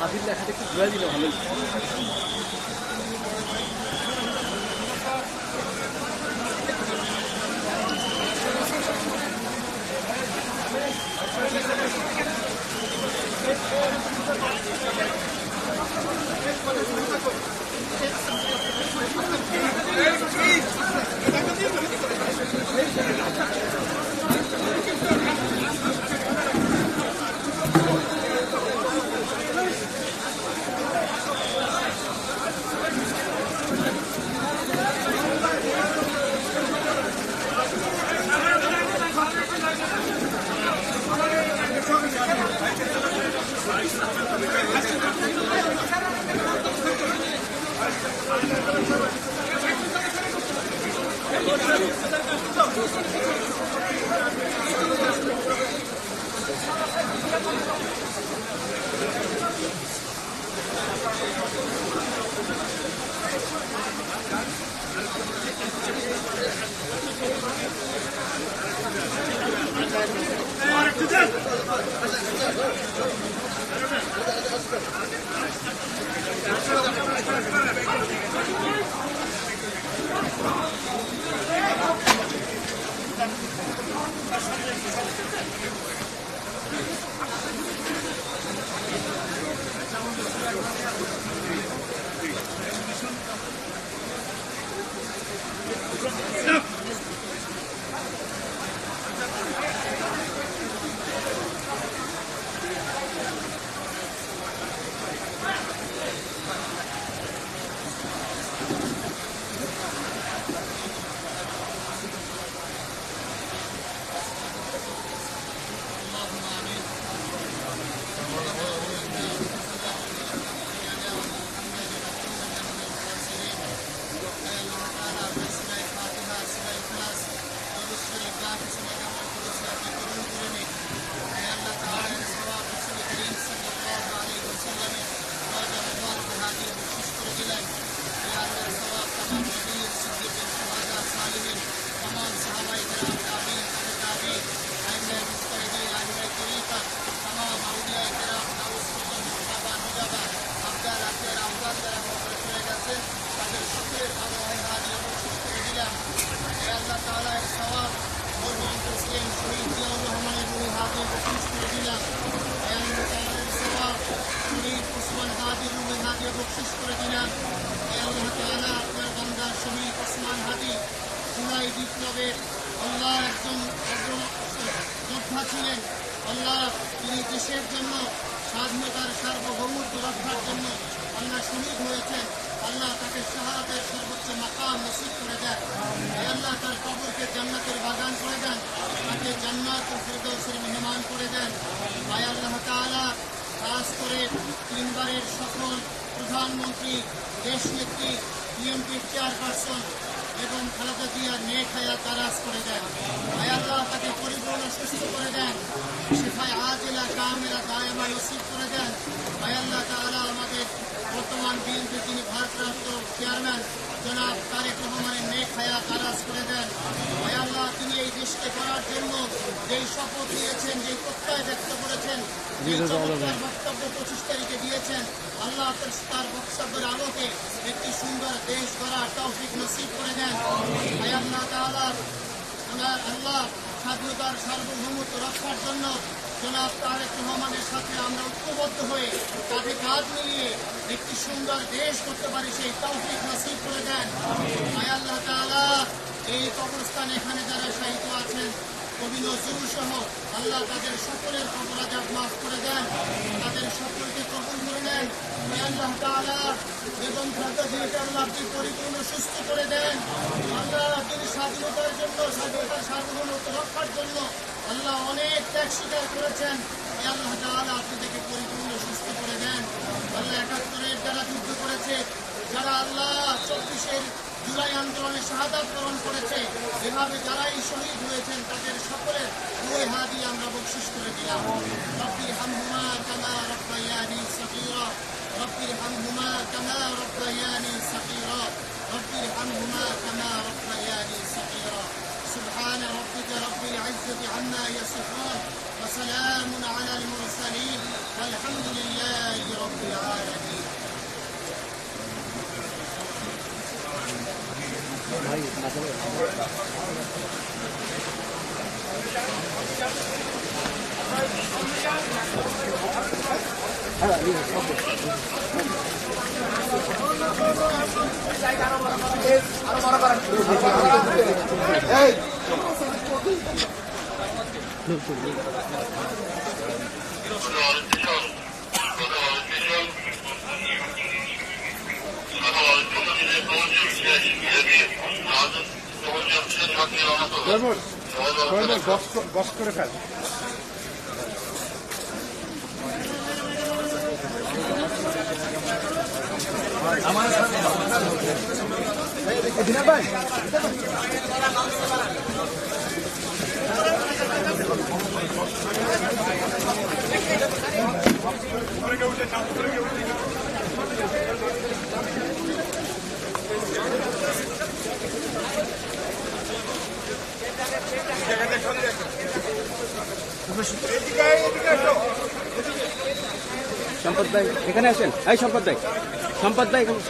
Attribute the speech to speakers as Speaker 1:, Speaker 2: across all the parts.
Speaker 1: হাতির লেখাটা একটু ঘুরে দিলে ভালো।
Speaker 2: বকশিশ করে দিলাম। আল্লাহ তাআলা আপনার বান্দা শহীদ ওসমান হাদী জুলাই বিপ্লবের আল্লাহ একজন যোদ্ধা ছিলেন। আল্লাহ তিনি দেশের জন্য স্বাধীনতার সার্বভৌমত্ব রক্ষার জন্য আল্লাহ শহীদ হয়েছেন। আল্লাহ তাকে শাহাদাতের সর্বোচ্চ মাকাম নসিব করে দেন। আল্লাহ তার কবরকে জান্নাতের বাগান করে দেন, তাকে জান্নাতুল ফিরদৌসের মেহমান করে দেন। আল্লাহ তাআলা খাস করে তিনবারের সফল প্রধানমন্ত্রী, দেশনেত্রী, বিএনপির চেয়ারপারসন এবং খালেদা জিয়ার নেক হায়াত দারাজ করে দেন। আল্লাহ তাকে পরিপূর্ণ সুস্থ করে দেন, শিফায়ে আজিলা কামিলা দায়েমা নসিব করে দেন। আল্লাহ তাআলা আমাদের বর্তমান বিএনপি যিনি ভারপ্রাপ্ত চেয়ারম্যান জনাব তারেক রহমানের নেক হায়াত দারাজ করে দেন। আল্লাহ তিনি এই দেশকে করার জন্য যেই শপথ নিয়েছেন, যেই প্রত্যয় ব্যক্ত করেছেন, বক্তব্য 25 তারিখে দিয়েছেন, আল্লাহ তার বক্তব্যের আলোকে একটি সুন্দর দেশ গড়ার তৌফিক নসিব করে দেন। আল্লাহ তাআলা আল্লাহ স্বাধীনতার সার্বভৌমত্ব রক্ষার জন্য জনাব তারেক রহমানের সাথে আমরা ঐক্যবদ্ধ হয়ে কাঁধে কাঁধ মিলিয়ে একটি সুন্দর দেশ করতে পারি, সেই তৌফিক নসিব করে দেন। আল্লাহ তাআলা এই কবরস্থানে এখানে যারা শাহিদ আছেন কবি নজরুল সহ আল্লাহ তাদের সকলের কবর আযাব মাফ করে দেন, তাদের সকলকে কবুল করে নেন। আল্লাহ তাআলা এবং খালেদা জিয়াকে আল্লাহ আপনি পরিপূর্ণ সুস্থ করে দেন। আল্লাহ তিনি স্বাধীনতার জন্য, স্বাধীনতার সার্বভৌমত্ব রক্ষার জন্য আল্লাহ অনেক ত্যাগ স্বীকার করেছেন। আল্লাহ তাআলা আপনি তাকে পরিপূর্ণ সুস্থ করে দেন। আল্লাহ 71-এর যারা যুদ্ধ করেছে, যারা আল্লাহ 24-এর জুলাই আন্দোলনে শাহাদাত বরণ করেছে, এভাবে যারাই শহীদ হয়েছেন তাদের সকলের দুই হাদি আমরা বকশিশ করে দিলাম। রব্বির হামহুমা কামা রব্বায়ানি সগীরা, রব্বির হামহুমা কামা রব্বায়ানি সগীরা, রব্বির হামহুমা কামা রব্বায়ানি সগীরা। সুবহান রাব্বিকা রব্বিল ইজ্জাতি আম্মা ইয়াসিফুন। وسلام على المرسلين والحمد لله رب العالمين.
Speaker 1: বক্স করে ফেল।
Speaker 3: সম্পদ ভাই এখানে আসেন। এই সম্পদ ভাই, সম্পদ ভাই এখানে।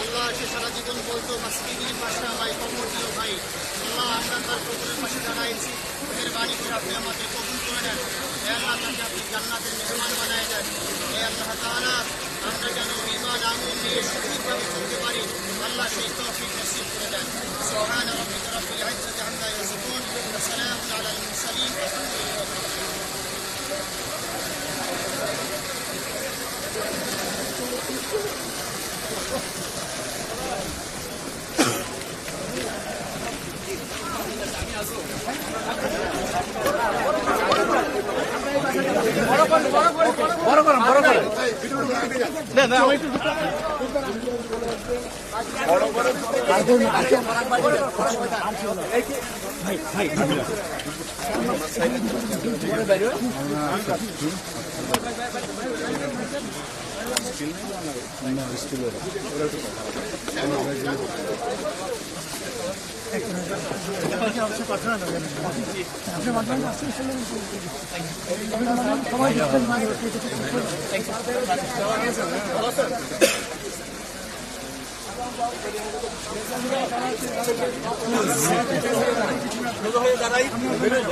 Speaker 3: আল্লাহ সে সারা জীবন বলতো মাসজিদের পাশে আমায় কবর দিও ভাই। আল্লাহ আমরা তার কবরের পাশে দাঁড়াইছি, ওদের বাড়ি করে আপনি আমাদের কবুল করে নেন। হে আল্লাহ তাকে আপনি জান্নাতের মেহমান বানায় দেন। হে আল্লাহ তাআলা আমরা যেন ঈমান আমল নিয়ে সঠিকভাবে চলতে পারি, আল্লাহ সেই তৌফিক নসিব করে দেন। সুবহান রাব্বিকা রাব্বিল ইজ্জাতি আম্মা ইয়াসিফুন ওয়া সালামুন আলাল মুরসালিন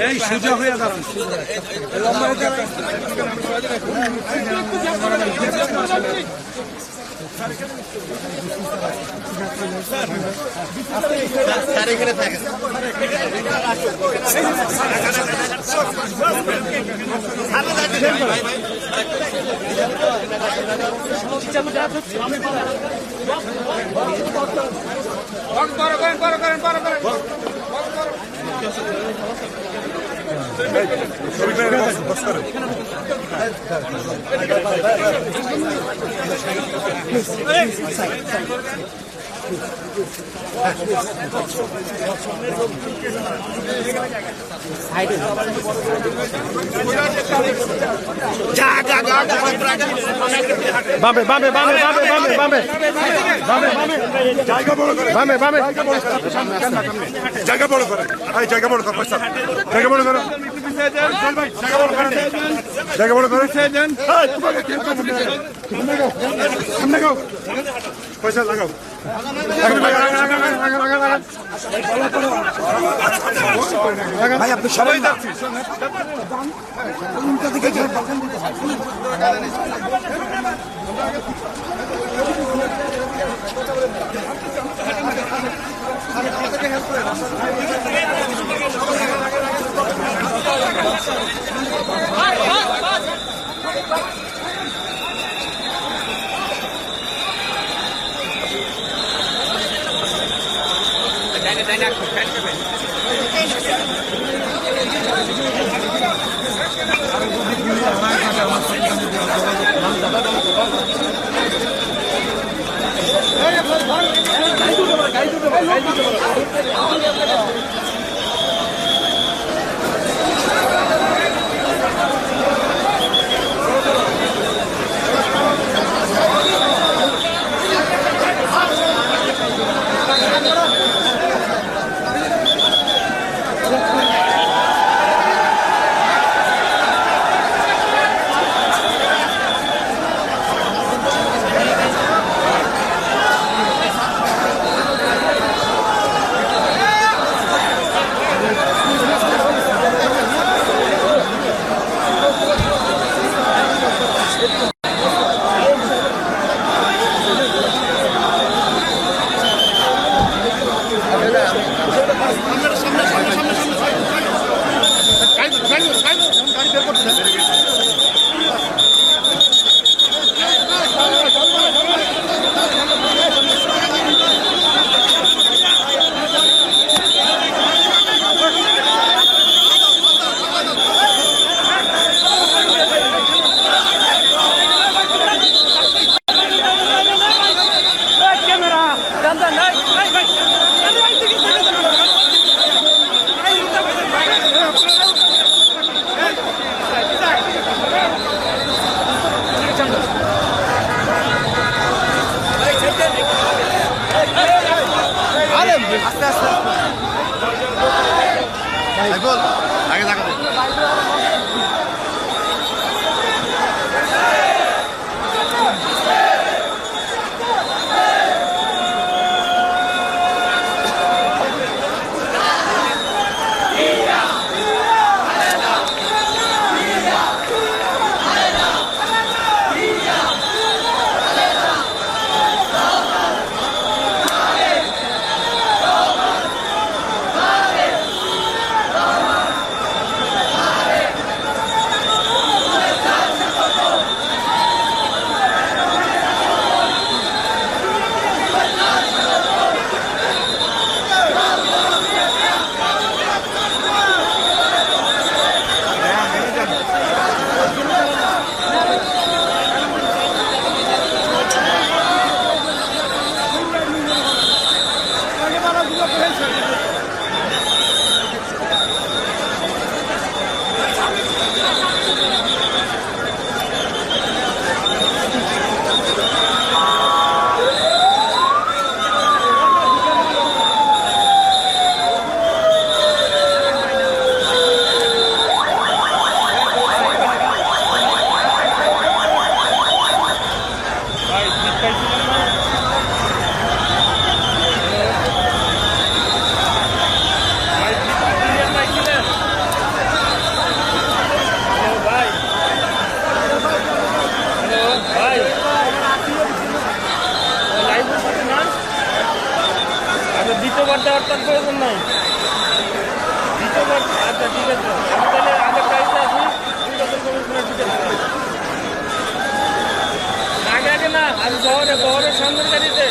Speaker 1: এই সোজা হয়ে দাঁড়ান। বামে বামে বামে বামে বামে বামে বামে বামে জায়গা বড় করে বামে বামে জায়গা বড় করে এই জায়গা বড় কর পয়সা জায়গা বড় করো চল ভাই জায়গা বড় করে দেন এই তোমাকে কেন করতে সামনে গাও পয়সা লাগাও ভাই আপনি সবাই যাচ্ছি হেল্প করে আগে থাকবে
Speaker 4: দ্বিতীয়বার দেওয়ার তার প্রয়োজন নাই। দ্বিতীয়বার আচ্ছা ঠিক আছে, আমি তাহলে আগে প্রাইসে আসি নির্বাচন কমিশনের ঠিক আছে। আগে আগে না, আমি শহরের সামনের গাড়িতে